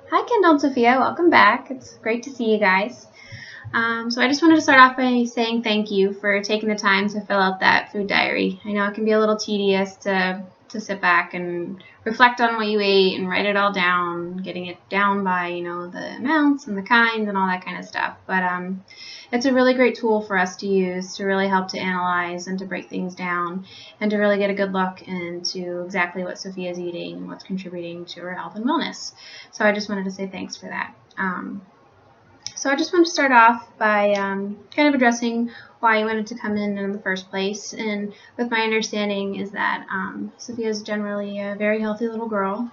Hi, Kendall and Sophia. Welcome back. It's great to see you guys. So I just wanted to start off by saying thank you for taking the time to fill out that food diary. I know it can be a little tedious to sit back and reflect on what you ate and write it all down, getting it down by the amounts and the kinds and all that kind of stuff. But it's a really great tool for us to use to really help to analyze and to break things down and to really get a good look into exactly what Sophia's eating and what's contributing to her health and wellness. So I just wanted to say thanks for that. So I just want to start off by kind of addressing why you wanted to come in the first place. And with my understanding is that Sophia is generally a very healthy little girl.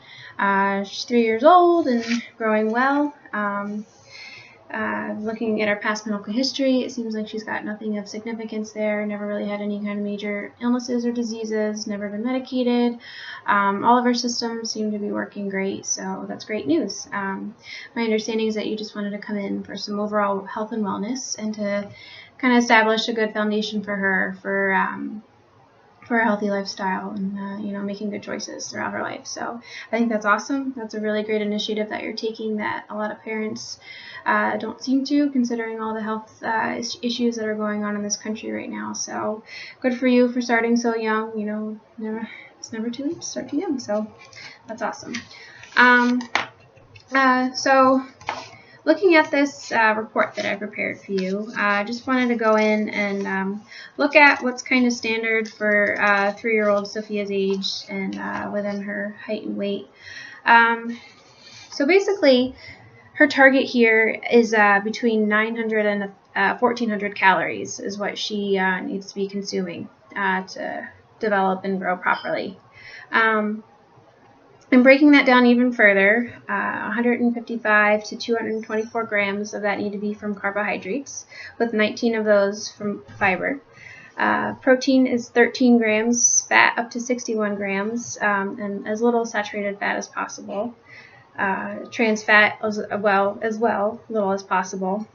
She's 3 years old and growing well. Looking at her past medical history, it seems like she's got nothing of significance there, never really had any kind of major illnesses or diseases, never been medicated. All of her systems seem to be working great, so that's great news. My understanding is that you just wanted to come in for some overall health and wellness and to kind of establish a good foundation for her for a healthy lifestyle and making good choices throughout her life. So I think that's awesome. That's a really great initiative that you're taking that a lot of parents don't seem to, considering all the health issues that are going on in this country right now. So good for you for starting so young. It's never too late to start too young. So that's awesome. So looking at this report that I prepared for you, I just wanted to go in and look at what's kind of standard for 3-year-old Sophia's age and within her height and weight. So basically, her target here is between 900 and 1,400 calories is what she needs to be consuming to develop and grow properly. And breaking that down even further, 155 to 224 grams of that need to be from carbohydrates, with 19 of those from fiber. Protein is 13 grams, fat up to 61 grams, and as little saturated fat as possible. Trans fat as well, little as possible.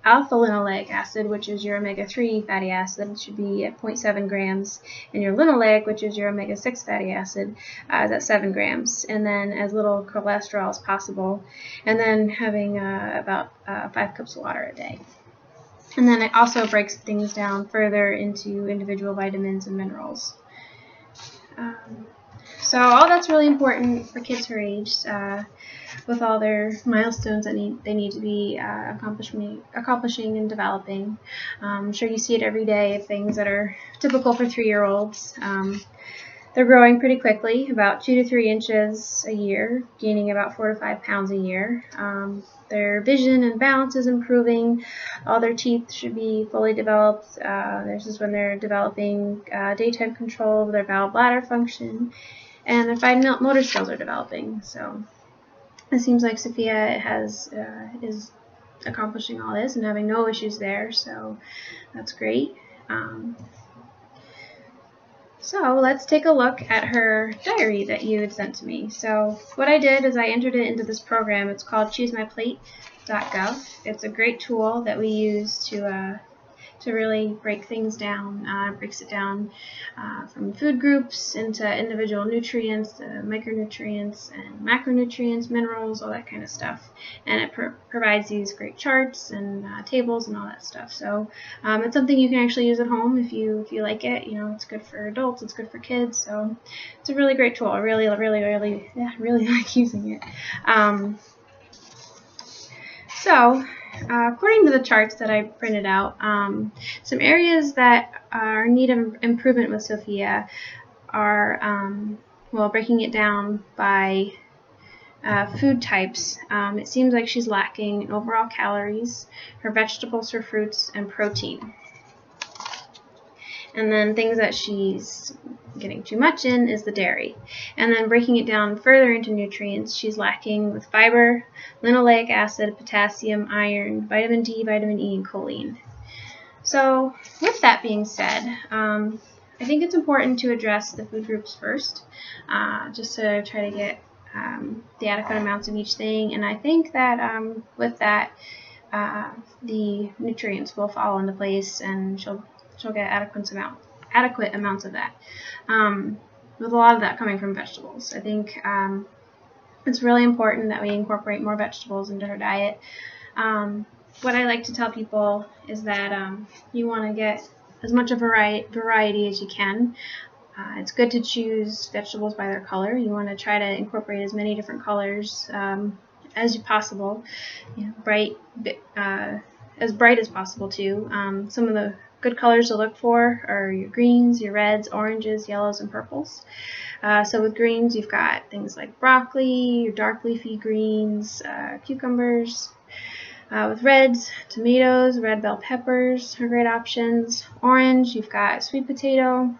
Alpha-linoleic acid, which is your omega-3 fatty acid, should be at 0.7 grams, and your linoleic, which is your omega-6 fatty acid, is at 7 grams, and then as little cholesterol as possible, and then having about 5 cups of water a day. And then it also breaks things down further into individual vitamins and minerals. So all that's really important for kids her age, with all their milestones that they need to be accomplishing and developing. I'm sure you see it every day, things that are typical for 3-year-olds. They're growing pretty quickly, about 2 to 3 inches a year, gaining about 4 to 5 pounds a year. Their vision and balance is improving. All their teeth should be fully developed. This is when they're developing daytime control of their bowel bladder function, and their fine motor skills are developing. So it seems like Sophia is accomplishing all this and having no issues there. So that's great. So let's take a look at her diary that you had sent to me. So what I did is I entered it into this program. It's called ChooseMyPlate.gov. It's a great tool that we use to really break things down. Breaks it down from food groups into individual nutrients, micronutrients and macronutrients, minerals, all that kind of stuff. And it provides these great charts and tables and all that stuff. So it's something you can actually use at home if you like it. It's good for adults, it's good for kids. So it's a really great tool. I really like using it. According to the charts that I printed out, some areas that are in need of improvement with Sophia are, breaking it down by food types. It seems like she's lacking in overall calories, her vegetables, her fruits, and protein. And then things that she's getting too much in is the dairy. And then breaking it down further into nutrients, she's lacking with fiber, linoleic acid, potassium, iron, vitamin D, vitamin E, and choline. So with that being said, I think it's important to address the food groups first, just to try to get the adequate amounts of each thing. And I think that with that, the nutrients will fall into place, and she'll get adequate amounts of that. With a lot of that coming from vegetables. I think it's really important that we incorporate more vegetables into her diet. What I like to tell people is that you want to get as much of variety as you can. It's good to choose vegetables by their color. You want to try to incorporate as many different colors as possible. As bright as possible too. Some of the good colors to look for are your greens, your reds, oranges, yellows, and purples. So with greens, you've got things like broccoli, your dark leafy greens, cucumbers. With reds, tomatoes, red bell peppers are great options. Orange, you've got sweet potato,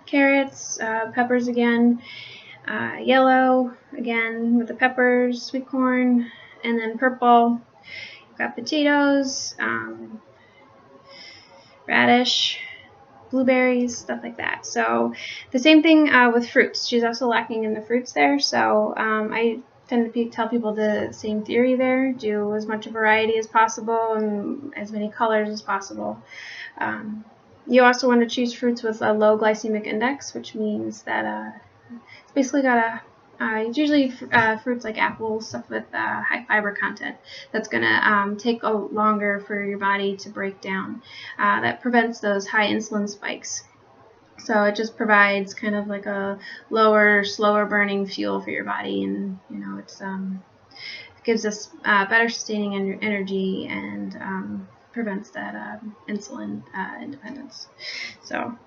carrots, peppers again, yellow again with the peppers, sweet corn, and then purple, you've got potatoes, radish, blueberries, stuff like that. So the same thing with fruits. She's also lacking in the fruits there, so I tend to tell people the same theory there. Do as much variety as possible and as many colors as possible. You also want to choose fruits with a low glycemic index, which means that it's basically got it's usually fruits like apples, stuff with high fiber content. That's going to take longer for your body to break down. That prevents those high insulin spikes. So it just provides kind of like a lower, slower burning fuel for your body, and it gives us better sustaining energy and prevents that insulin independence. So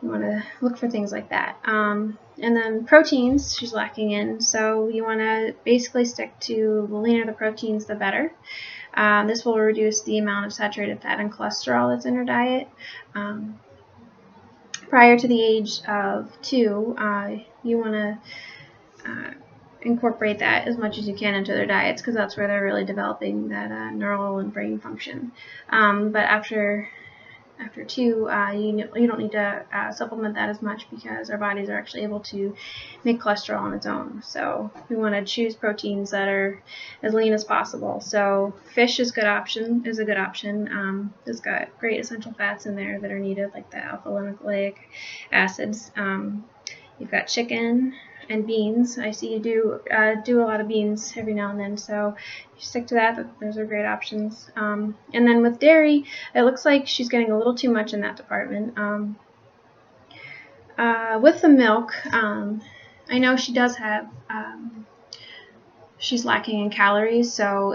you want to look for things like that. And then proteins she's lacking in, so you want to basically stick to the leaner the proteins, the better. This will reduce the amount of saturated fat and cholesterol that's in her diet. Prior to the age of 2, you want to incorporate that as much as you can into their diets, because that's where they're really developing that neural and brain function. But after 2, you don't need to supplement that as much, because our bodies are actually able to make cholesterol on its own. So we want to choose proteins that are as lean as possible. So fish is a good option. It's got great essential fats in there that are needed, like the alpha-linoleic acids. You've got chicken and beans. I see you do a lot of beans every now and then, so you stick to that. Those are great options. And then with dairy, it looks like she's getting a little too much in that department. With the milk, I know she does have, she's lacking in calories, so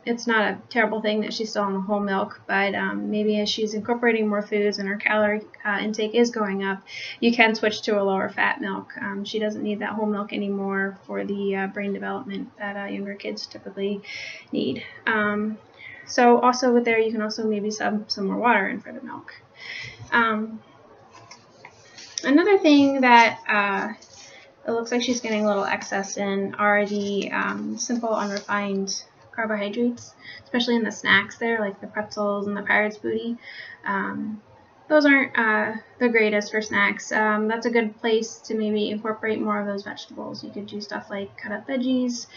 it's not a terrible thing that she's still on the whole milk, but maybe as she's incorporating more foods and her calorie intake is going up, you can switch to a lower fat milk. She doesn't need that whole milk anymore for the brain development that younger kids typically need. So also with there, you can also maybe sub some more water in for the milk. Another thing that it looks like she's getting a little excess in are the simple unrefined carbohydrates, especially in the snacks there, like the pretzels and the Pirate's Booty. Those aren't the greatest for snacks. That's a good place to maybe incorporate more of those vegetables. You could do stuff like cut up veggies,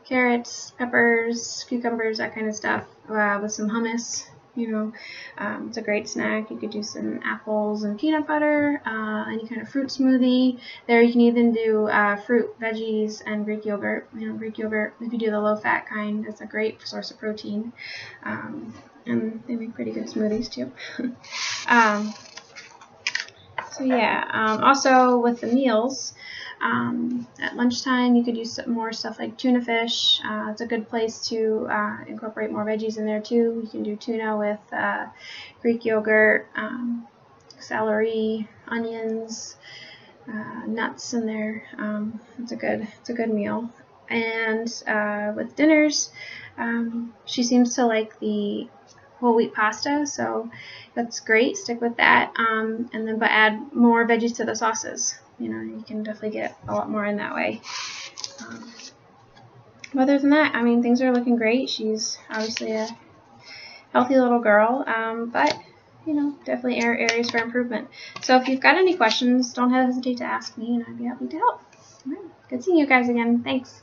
carrots, peppers, cucumbers, that kind of stuff, with some hummus. It's a great snack. You could do some apples and peanut butter, any kind of fruit smoothie. There you can even do fruit, veggies, and Greek yogurt. Greek yogurt, if you do the low-fat kind, it's a great source of protein. And they make pretty good smoothies too. Also with the meals, at lunchtime you could use more stuff like tuna fish. It's a good place to incorporate more veggies in there too. You can do tuna with Greek yogurt, celery, onions, nuts in there. It's a good meal. And with dinners, she seems to like the whole wheat pasta, so that's great. Stick with that, but add more veggies to the sauces. You can definitely get a lot more in that way. Other than that, things are looking great. She's obviously a healthy little girl, but definitely areas for improvement. So if you've got any questions, don't hesitate to ask me, and I'd be happy to help. All right. Good seeing you guys again. Thanks.